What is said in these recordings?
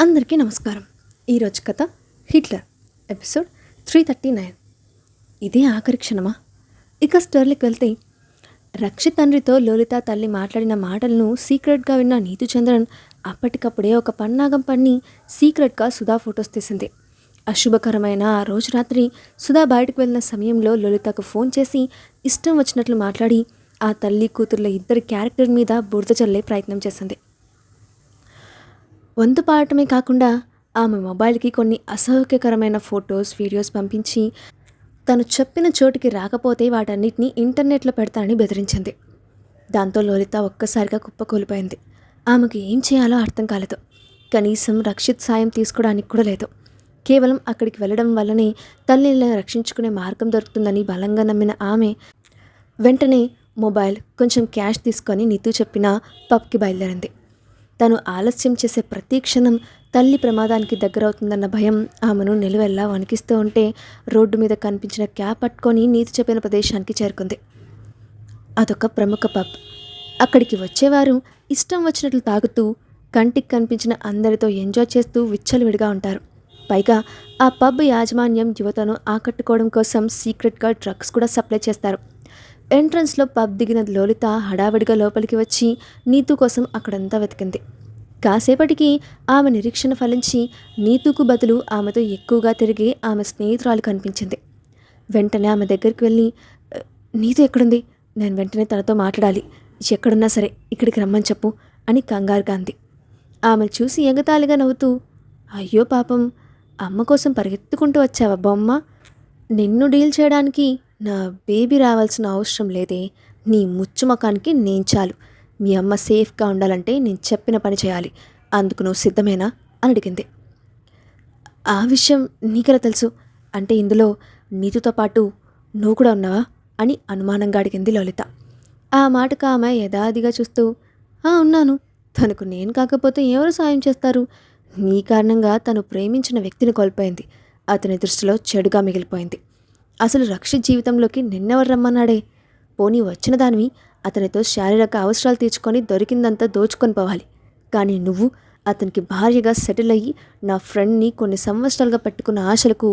అందరికీ నమస్కారం. ఈరోజు కథ హిట్లర్ ఎపిసోడ్ 339. ఇదే ఆఖరి క్షణమా? ఇక స్టోరీకి వెళ్తే, రక్షిత్ తండ్రితో లోలిత తల్లి మాట్లాడిన మాటలను సీక్రెట్గా విన్న నీతుచంద్రన్ అప్పటికప్పుడే ఒక పన్నాగం పన్ని సీక్రెట్గా సుధా ఫొటోస్ తీసింది. అశుభకరమైన ఆ రోజు రాత్రి సుధా బయటకు వెళ్ళిన సమయంలో లలితకు ఫోన్ చేసి ఇష్టం వచ్చినట్లు మాట్లాడి ఆ తల్లి కూతుర్ల ఇద్దరి క్యారెక్టర్ మీద బురద చల్లే ప్రయత్నం చేసింది. వంతు పాడటమే కాకుండా ఆమె మొబైల్కి కొన్ని అసహ్యకరమైన ఫొటోస్, వీడియోస్ పంపించి తను చెప్పిన చోటుకి రాకపోతే వాటన్నిటినీ ఇంటర్నెట్లో పెడతానని బెదిరించింది. దాంతో లలిత ఒక్కసారిగా కుప్పకూలిపోయింది. ఆమెకు ఏం చేయాలో అర్థం కాలేదు. కనీసం రక్షిత్ సాయం తీసుకోవడానికి కూడా లేదు. కేవలం అక్కడికి వెళ్ళడం వల్లనే తల్లిని రక్షించుకునే మార్గం దొరుకుతుందని బలంగా నమ్మిన ఆమె వెంటనే మొబైల్, కొంచెం క్యాష్ తీసుకొని నీతు చెప్పిన పబ్కి బయలుదేరింది. తను ఆలస్యం చేసే ప్రతి క్షణం తల్లి ప్రమాదానికి దగ్గరవుతుందన్న భయం ఆమెను నిలువెల్లా వణికిస్తూ ఉంటే రోడ్డు మీద కనిపించిన క్యాబ్ పట్టుకొని నీతి చెప్పిన ప్రదేశానికి చేరుకుంది. అదొక ప్రముఖ పబ్. అక్కడికి వచ్చేవారు ఇష్టం వచ్చినట్లు తాగుతూ కంటికి కనిపించిన అందరితో ఎంజాయ్ చేస్తూ విచ్చలవిడిగా ఉంటారు. పైగా ఆ పబ్ యాజమాన్యం యువతను ఆకట్టుకోవడం కోసం సీక్రెట్గా డ్రగ్స్ కూడా సప్లై చేస్తారు. ఎంట్రన్స్లో పబ్ దిగిన లోలిత హడావిడిగా లోపలికి వచ్చి నీతు కోసం అక్కడంతా వెతికింది. కాసేపటికి ఆమె నిరీక్షణ ఫలించి నీతుకు బదులు ఆమెతో ఎక్కువగా తిరిగి ఆమె స్నేహితురాలు కనిపించింది. వెంటనే ఆమె దగ్గరికి వెళ్ళి, నీతు ఎక్కడుంది? నేను వెంటనే తనతో మాట్లాడాలి. ఎక్కడున్నా సరే ఇక్కడికి రమ్మని చెప్పు అని కంగారుగా అంది. ఆమె చూసి ఎగతాళిగా నవ్వుతూ, అయ్యో పాపం, అమ్మ కోసం పరిగెత్తుకుంటూ వచ్చావా బొమ్మ? నిన్ను డీల్ చేయడానికి నా బేబీ రావాల్సిన అవసరం లేదే. నీ ముచ్చుమకానికి నేను చాలు. మీ అమ్మ సేఫ్గా ఉండాలంటే నేను చెప్పిన పని చేయాలి. అందుకు నువ్వు సిద్ధమేనా అని అడిగింది. ఆ విషయం నీకెలా తెలుసు? అంటే ఇందులో నీతుతో పాటు నువ్వు కూడా ఉన్నావా అని అనుమానంగా అడిగింది లలిత. ఆ మాటకు ఆమె యథాదిగా చూస్తూ, ఉన్నాను. తనకు నేను కాకపోతే ఎవరు సాయం చేస్తారు? నీ కారణంగా తను ప్రేమించిన వ్యక్తిని కోల్పోయింది. అతని దృష్టిలో చెడుగా మిగిలిపోయింది. అసలు రక్షిత్ జీవితంలోకి నిన్నెవరు రమ్మన్నాడే? పోనీ వచ్చిన దానివి అతనితో శారీరక అవసరాలు తీర్చుకొని దొరికిందంతా దోచుకొని పోవాలి. కానీ నువ్వు అతనికి భార్యగా సెటిల్ అయ్యి నా ఫ్రెండ్ని కొన్ని సంవత్సరాలుగా పెట్టుకున్న ఆశలకు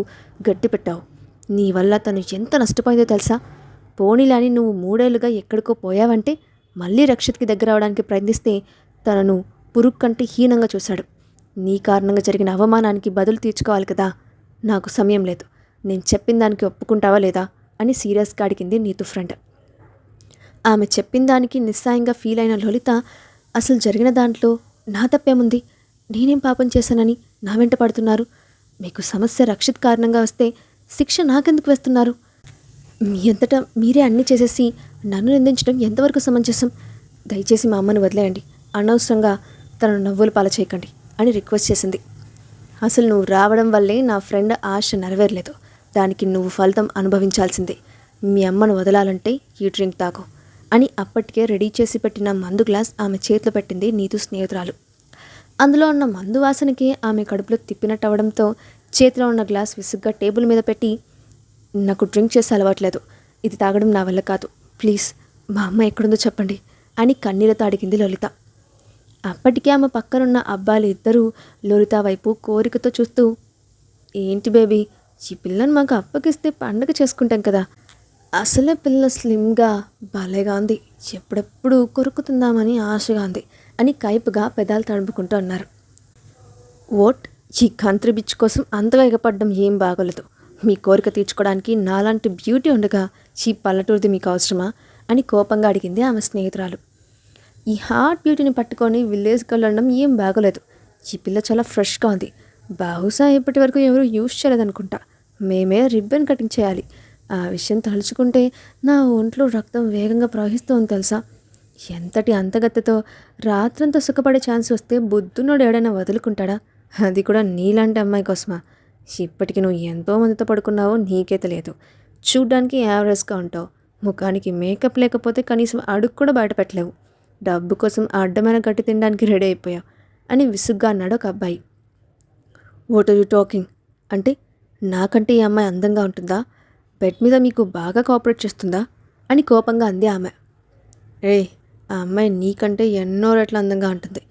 గట్టి పెట్టావు. నీ వల్ల తను ఎంత నష్టపోయిందో తెలుసా? పోనీలాని నువ్వు 3 ఏళ్లుగా ఎక్కడికో పోయావంటే మళ్ళీ రక్షిత్కి దగ్గర అవడానికి ప్రయత్నిస్తే తనను పురుగు కంటే హీనంగా చూశాడు. నీ కారణంగా జరిగిన అవమానానికి బదులు తీర్చుకోవాలి కదా. నాకు సమయం లేదు. నేను చెప్పిన దానికి ఒప్పుకుంటావా లేదా అని సీరియస్గా అడిగింది నీతు ఫ్రెండ్. ఆమె చెప్పిన దానికి నిస్సాయంగా ఫీల్ అయిన లలిత, అసలు జరిగిన దాంట్లో నా తప్పేముంది? నేనేం పాపం చేశానని నా వెంట పడుతున్నారు? మీకు సమస్య రక్షిత్ కారణంగా వస్తే శిక్ష నాకెందుకు వేస్తున్నారు? మీ అంతటా మీరే అన్నీ చేసేసి నన్ను నిందించడం ఎంతవరకు సమంజసం? దయచేసి మా అమ్మని వదిలేయండి. అనవసరంగా తనను నవ్వులు పాల చేయకండి అని రిక్వెస్ట్ చేసింది. అసలు నువ్వు రావడం వల్లే నా ఫ్రెండ్ ఆశ నెరవేరలేదు. దానికి నువ్వు ఫలితం అనుభవించాల్సిందే. మీ అమ్మను వదలాలంటే ఈ డ్రింక్ తాగు అని అప్పటికే రెడీ చేసి పెట్టిన మందు గ్లాస్ ఆమె చేతిలో పెట్టింది నీతు స్నేహితురాలు. అందులో ఉన్న మందు వాసనకి ఆమె కడుపులో తిప్పినట్టు అవడంతో చేతిలో ఉన్న గ్లాస్ విసుగ్గా టేబుల్ మీద పెట్టి, నాకు డ్రింక్ చేసి అలవాట్లేదు. ఇది తాగడం నా వల్ల కాదు. ప్లీజ్ మా అమ్మ ఎక్కడుందో చెప్పండి అని కన్నీళ్లతో అడిగింది లలిత. అప్పటికే ఆమె పక్కనున్న అబ్బాయిలు ఇద్దరూ లలిత వైపు కోరికతో చూస్తూ, ఏంటి బేబీ, ఈ పిల్లని మాకు అప్పగిస్తే పండగ చేసుకుంటాం కదా. అసలే పిల్ల స్లిమ్గా భలేగా ఉంది. ఎప్పుడెప్పుడు కొరుకుతుందామని ఆశగా ఉంది అని కైపుగా పెదాలు తడుపుకుంటూ అన్నారు. ఓట్, ఈ కంత్రి బిచ్ కోసం అంతగా ఎగపడ్డం ఏం బాగోలేదు. మీ కోరిక తీర్చుకోవడానికి నాలాంటి బ్యూటీ ఉండగా ఈ పల్లెటూరిది మీకు అవసరమా అని కోపంగా అడిగింది ఆమె స్నేహితురాలు. ఈ హార్ట్ బ్యూటీని పట్టుకొని విలేజ్కి వెళ్ళడం ఏం బాగోలేదు. ఈ పిల్ల చాలా ఫ్రెష్గా ఉంది. బహుశా ఇప్పటి వరకు ఎవరు యూజ్ చేయలేదనుకుంటా. మేమే రిబ్బన్ కటింగ్ చేయాలి. ఆ విషయం తలుచుకుంటే నా ఒంట్లో రక్తం వేగంగా ప్రవహిస్తోంది తెలుసా. ఎంతటి అంతగత్తతో రాత్రంతా సుఖపడే ఛాన్స్ వస్తే బుద్ధున్నోడు ఎవడైనా వదులుకుంటాడా? అది కూడా నీలాంటి అమ్మాయి కోసమా? ఇప్పటికి నువ్వు ఎంతో మందితో పడుకున్నావో నీకే తెలియదు. చూడ్డానికి యావరేజ్గా ఉంటావు. ముఖానికి మేకప్ లేకపోతే కనీసం అడుగు కూడా బయట పెట్టలేవు. డబ్బు కోసం అడ్డమైన గట్టి తినడానికి రెడీ అయిపోయావు అని విసుగ్గా అన్నాడు ఒక అబ్బాయి. What are you talking? అంటే నాకంటే ఈ అమ్మాయి అందంగా ఉంటుందా? బెడ్ మీద మీకు బాగా కోఆపరేట్ చేస్తుందా అని కోపంగా అంది ఆమె. ఆ అమ్మాయి నీకంటే ఎన్నో రెట్ల అందంగా ఉంటుంది.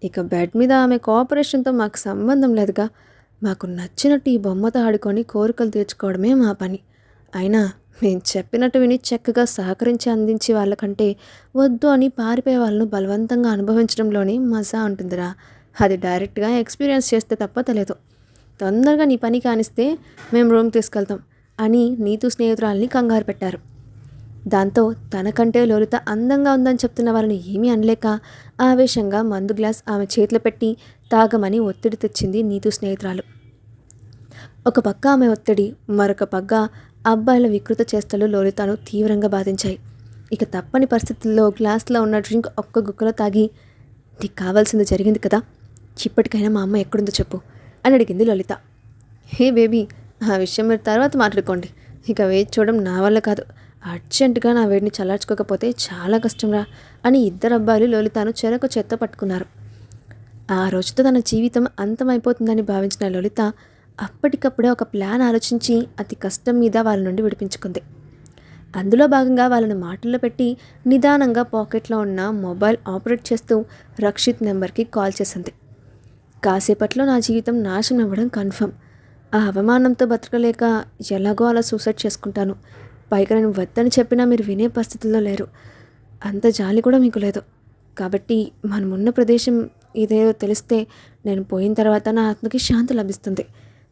ఇక బెడ్ మీద ఆమె కోఆపరేషన్‌తో మాకు సంబంధం లేదుగా. మాకు నచ్చినట్టు ఈ బొమ్మతో ఆడుకొని కోరికలు తీర్చుకోవడమే మా పని. అయినా మేము చెప్పినట్టు విని చక్కగా సహకరించి అందించే వాళ్ళకంటే వద్దు అని పారిపోయే వాళ్ళను బలవంతంగా అనుభవించడంలోనే మజా ఉంటుందిరా. అది డైరెక్ట్‌గా ఎక్స్‌పీరియన్స్ చేస్తే తప్ప తెలియదు. తొందరగా నీ పని కానిస్తే మేము రూమ్ తీసుకెళ్తాం అని నీతు స్నేహితురాల్ని కంగారు పెట్టారు. దాంతో తనకంటే లోలిత అందంగా ఉందని చెప్తున్న వాళ్ళని ఏమీ అనలేక ఆవేశంగా మందు గ్లాస్ ఆమె చేతిలో పెట్టి తాగమని ఒత్తిడి తెచ్చింది నీతు స్నేహితురాలు. ఒక పక్క ఆమె ఒత్తిడి, మరొక పక్క అబ్బాయిల వికృత చేష్టలు లోలితను తీవ్రంగా బాధించాయి. ఇక తప్పని పరిస్థితుల్లో గ్లాస్లో ఉన్న డ్రింక్ ఒక్క గుక్కలో తాగి, నీకు కావాల్సింది జరిగింది కదా, ఇప్పటికైనా మా అమ్మ ఎక్కడుందో చెప్పు అని అడిగింది లలిత. హే బేబీ, ఆ విషయం మీరు తర్వాత మాట్లాడుకోండి. ఇక వేచి చూడడం నా వల్ల కాదు. అర్జెంటుగా నా వేడిని చల్లార్చుకోకపోతే చాలా కష్టంరా అని ఇద్దరు అబ్బాయిలు లలితను చెరొక చేత్తో పట్టుకున్నారు. ఆ రోజుతో తన జీవితం అంతమైపోతుందని భావించిన లలిత అప్పటికప్పుడే ఒక ప్లాన్ ఆలోచించి అతి కష్టం మీద వాళ్ళ నుండి విడిపించుకుంది. అందులో భాగంగా వాళ్ళని మాటల్లో పెట్టి నిదానంగా పాకెట్లో ఉన్న మొబైల్ ఆపరేట్ చేస్తూ రక్షిత్ నెంబర్కి కాల్ చేసింది. కాసేపట్లో నా జీవితం నాశనం అవ్వడం కన్ఫర్మ్. ఆ అవమానంతో బతకలేక ఎలాగో అలా సూసైడ్ చేసుకుంటాను. పైగా నేను వద్దని చెప్పినా మీరు వినే పరిస్థితుల్లో లేరు. అంత జాలి కూడా మీకు లేదు. కాబట్టి మనమున్న ప్రదేశం ఇదేదో తెలిస్తే నేను పోయిన తర్వాత నా ఆత్మకి శాంతి లభిస్తుంది.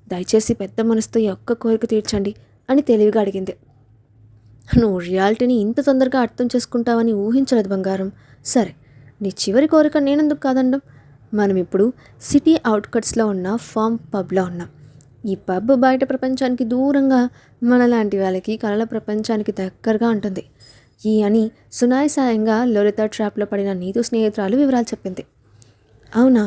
దయచేసి పెద్ద మనసుతో ఈ ఒక్క కోరిక తీర్చండి అని తెలివిగా అడిగింది. నువ్వు రియాలిటీని ఇంత తొందరగా అర్థం చేసుకుంటావని ఊహించలేదు బంగారం. సరే, నీ చివరి కోరిక నేనెందుకు కాదండం. మనం ఇప్పుడు సిటీ అవుట్కట్స్లో ఉన్న ఫామ్ పబ్లో ఉన్నాం. ఈ పబ్ బయట ప్రపంచానికి దూరంగా, మనలాంటి వాళ్ళకి కళల ప్రపంచానికి దగ్గరగా ఉంటుంది అని సునాయాసంగా లలిత ట్రాప్లో పడిన నీతు స్నేహితురాలు వివరాలు చెప్పింది. అవునా,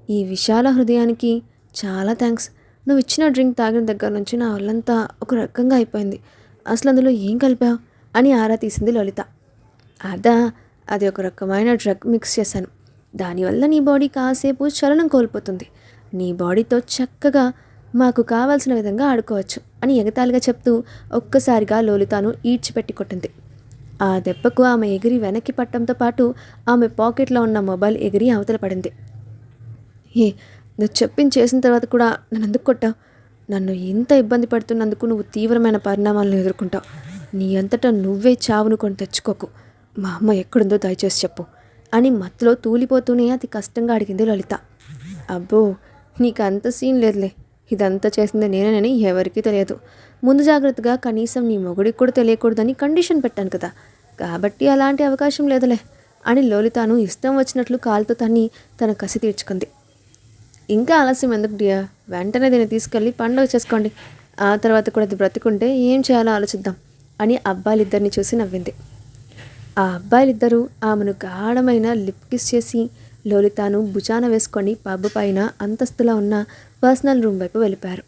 ఈ విశాల హృదయానికి చాలా థ్యాంక్స్. నువ్వు ఇచ్చిన డ్రింక్ తాగిన దగ్గర నుంచి నా వాళ్ళంతా ఒక రకంగా అయిపోయింది. అసలు అందులో ఏం కలిపావు అని ఆరా తీసింది లలిత. అది ఒక రకమైన డ్రగ్ మిక్స్ చేశాను. దానివల్ల నీ బాడీ కాసేపు చలనం కోల్పోతుంది. నీ బాడీతో చక్కగా మాకు కావాల్సిన విధంగా ఆడుకోవచ్చు అని ఎగతాళిగా చెప్తూ ఒక్కసారిగా లలితను ఈడ్చిపెట్టి కొట్టింది. ఆ దెబ్బకు ఆమె ఎగిరి వెనక్కి పట్టడంతో పాటు ఆమె పాకెట్లో ఉన్న మొబైల్ ఎగిరి అవతల పడింది. నువ్వు చెప్పింది చేసిన తర్వాత కూడా నన్ను ఎందుకు కొట్టావు? నన్ను ఇంత ఇబ్బంది పడుతున్నందుకు నువ్వు తీవ్రమైన పరిణామాలను ఎదుర్కొంటావు. నీ అంతటా నువ్వే చావును కొని తెచ్చుకోకు. మా అమ్మ ఎక్కడుందో దయచేసి చెప్పు అని మత్తులో తూలిపోతూనే అతి కష్టంగా అడిగింది లలిత. అబ్బో, నీకు అంత సీన్ లేదులే. ఇదంతా చేసింది నేనేనని ఎవరికీ తెలియదు. ముందు జాగ్రత్తగా కనీసం నీ మొగుడికి కూడా తెలియకూడదని కండిషన్ పెట్టాను కదా, కాబట్టి అలాంటి అవకాశం లేదులే అని లలితను ఇష్టం వచ్చినట్లు కాలుతో తన్ని తన కసి తీర్చుకుంది. ఇంకా ఆలస్యం ఎందుకు డియర్, వెంటనే దీన్ని తీసుకెళ్ళి పండుగ చేసుకోండి. ఆ తర్వాత కూడా అది బ్రతుకుంటే ఏం చేయాలో ఆలోచిద్దాం అని అబ్బాయిలిద్దరిని చూసి నవ్వింది. ఆ అబ్బాయిలిద్దరూ ఆమెను గాఢమైన లిప్ కిస్ చేసి లలితను భుజాన వేసుకొని పబ్ పైన అంతస్తులో ఉన్న పర్సనల్ రూమ్ వైపు వెళ్ళిపారు.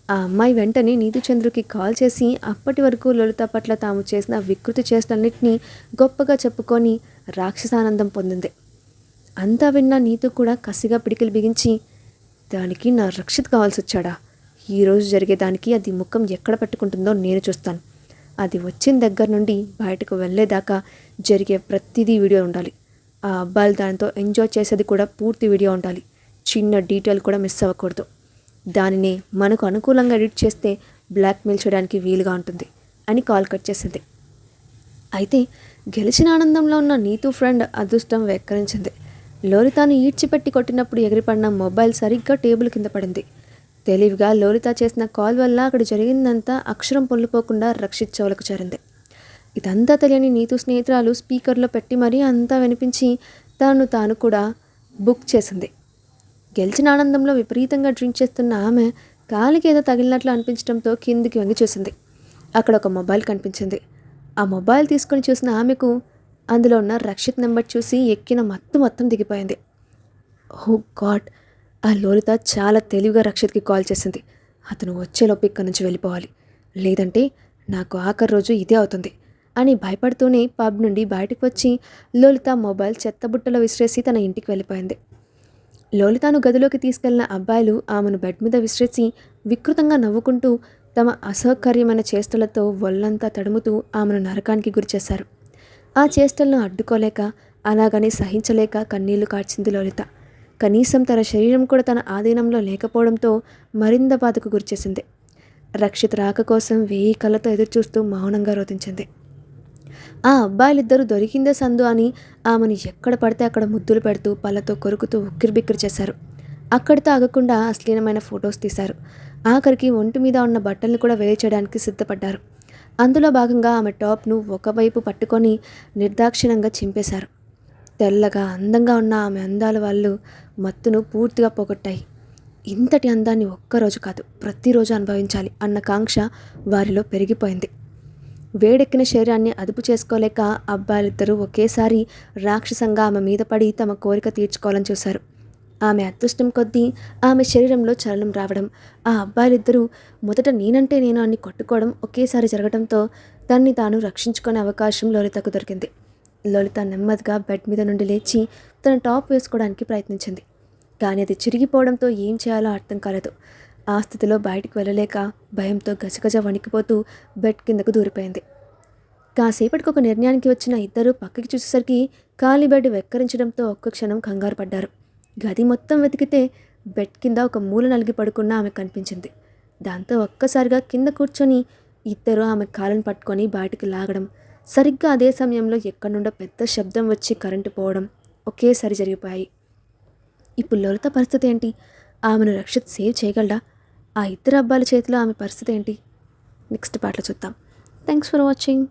ఆ అమ్మాయి వెంటనే నీతిచంద్రుకి కాల్ చేసి అప్పటి వరకు లలిత పట్ల తాము చేసిన వికృతి చేష్టలన్నింటినీ గొప్పగా చెప్పుకొని రాక్షసానందం పొందింది. అంతా విన్న నీతు కూడా కసిగా పిడికిలు బిగించి, దానికి నా రక్షిత్ కావాల్సి వచ్చాడా? ఈరోజు జరిగేదానికి అది ముఖం ఎక్కడ పెట్టుకుంటుందో నేను చూస్తాను. అది వచ్చిన దగ్గర నుండి బయటకు వెళ్ళేదాకా జరిగే ప్రతిదీ వీడియో ఉండాలి. ఆ అబ్బాయిలు దానితో ఎంజాయ్ చేసేది కూడా పూర్తి వీడియో ఉండాలి. చిన్న డీటెయిల్ కూడా మిస్ అవ్వకూడదు. దానిని మనకు అనుకూలంగా ఎడిట్ చేస్తే బ్లాక్మెయిల్ చేయడానికి వీలుగా ఉంటుంది అని కాల్ కట్ చేసింది. అయితే గెలిచిన ఆనందంలో ఉన్న నీతు ఫ్రెండ్ అదృష్టం వెక్కరించింది. లలితను ఈడ్చిపెట్టి కొట్టినప్పుడు ఎగిరిపడిన మొబైల్ సరిగ్గా టేబుల్ కింద పడింది. తెలివిగా లలిత చేసిన కాల్ వల్ల అక్కడ జరిగిందంతా అక్షరం పొల్లిపోకుండా రక్షిత్ చెవులకు చేరింది. ఇదంతా తెలియని నీతు స్నేహితురాలు స్పీకర్లో పెట్టి మరీ అంతా వినిపించి తాను కూడా బుక్ చేసింది. గెలిచిన ఆనందంలో విపరీతంగా డ్రింక్ చేస్తున్న ఆమె కాలికి ఏదో తగిలినట్లు అనిపించడంతో కిందికి వంగి చూసింది. అక్కడ ఒక మొబైల్ కనిపించింది. ఆ మొబైల్ తీసుకొని చూసిన ఆమెకు అందులో ఉన్న రక్షిత్ నెంబర్ చూసి ఎక్కిన మత్తు మొత్తం దిగిపోయింది. ఓ గాడ్, ఆ లలిత చాలా తెలివిగా రక్షిత్కి కాల్ చేసింది. అతను వచ్చేలోపు ఇక్కడి నుంచి వెళ్ళిపోవాలి, లేదంటే నాకు ఆఖరి రోజు ఇదే అవుతుంది అని భయపడుతూనే పబ్ నుండి బయటకు వచ్చి లలిత మొబైల్ చెత్తబుట్టలో విసిరేసి తన ఇంటికి వెళ్ళిపోయింది. లలితను గదిలోకి తీసుకెళ్లిన అబ్బాయిలు ఆమెను బెడ్ మీద విసిరేసి వికృతంగా నవ్వుకుంటూ తమ అసౌకర్యమైన చేష్టలతో ఒళ్ళంతా తడుముతూ ఆమెను నరకానికి గురిచేశారు. ఆ చేష్టలను అడ్డుకోలేక, అలాగని సహించలేక కన్నీళ్లు కార్చింది లలిత. కనీసం తన శరీరం కూడా తన ఆధీనంలో లేకపోవడంతో మరింత బాధకు గురిచేసింది. రక్షిత్ రాక కోసం 1000 కళ్ళతో ఎదురుచూస్తూ మౌనంగా రోధించింది. ఆ అబ్బాయిలిద్దరూ దొరికిందే సందు అని ఆమెను ఎక్కడ పడితే అక్కడ ముద్దులు పెడుతూ పళ్ళతో కొరుకుతూ ఉక్కిరిబిక్కిరి చేశారు. అక్కడితో ఆగకుండా అశ్లీలమైన ఫొటోస్ తీశారు. ఆఖరికి ఒంటి మీద ఉన్న బట్టల్ని కూడా వేయచేయడానికి సిద్ధపడ్డారు. అందులో భాగంగా ఆమె టాప్ను ఒకవైపు పట్టుకొని నిర్దాక్షిణ్యంగా చింపేశారు. తెల్లగా అందంగా ఉన్న ఆమె అందాల వాళ్ళు మత్తును పూర్తిగా పోగొట్టాయి. ఇంతటి అందాన్ని ఒక్కరోజు కాదు, ప్రతిరోజు అనుభవించాలి అన్న కాంక్ష వారిలో పెరిగిపోయింది. వేడెక్కిన శరీరాన్ని అదుపు చేసుకోలేక అబ్బాయిలిద్దరూ ఒకేసారి రాక్షసంగా ఆమె మీద పడి తమ కోరిక తీర్చుకోవాలని చూశారు. ఆమె అదృష్టం కొద్దీ ఆమె శరీరంలో చలనం రావడం, ఆ అబ్బాయిలిద్దరూ మొదట నేనంటే నేను అని కొట్టుకోవడం ఒకేసారి జరగడంతో తన్ని తాను రక్షించుకునే అవకాశం లలితకు దొరికింది. లలిత నెమ్మదిగా బెడ్ మీద నుండి లేచి తన టాప్ వేసుకోవడానికి ప్రయత్నించింది. కానీ అది చిరిగిపోవడంతో ఏం చేయాలో అర్థం కాలేదు. ఆ స్థితిలో బయటికి వెళ్ళలేక భయంతో గజగజ వణికిపోతూ బెడ్ కిందకు దూరిపోయింది. కాసేపటికి ఒక నిర్ణయానికి వచ్చిన ఇద్దరు పక్కకి చూసేసరికి ఖాళీ బెడ్ వెక్కరించడంతో ఒక్క క్షణం కంగారు పడ్డారు. గది మొత్తం వెతికితే బెడ్ కింద ఒక మూల నలిగి పడుకున్న ఆమె కనిపించింది. దాంతో ఒక్కసారిగా కింద కూర్చొని ఇద్దరు ఆమె కాళ్ళను పట్టుకొని బయటికి లాగడం, సరిగ్గా అదే సమయంలో ఎక్కడి నుండో పెద్ద శబ్దం వచ్చి కరెంటు పోవడం ఒకేసారి జరిగిపోయాయి. ఇప్పుడు లలిత పరిస్థితి ఏంటి? ఆమెను రక్షిత్ సేవ్ చేయగలడా? ఆ ఇద్దరు అబ్బాయిల చేతిలో ఆమె పరిస్థితి ఏంటి? నెక్స్ట్ పార్ట్లో చూద్దాం. Thanks for watching.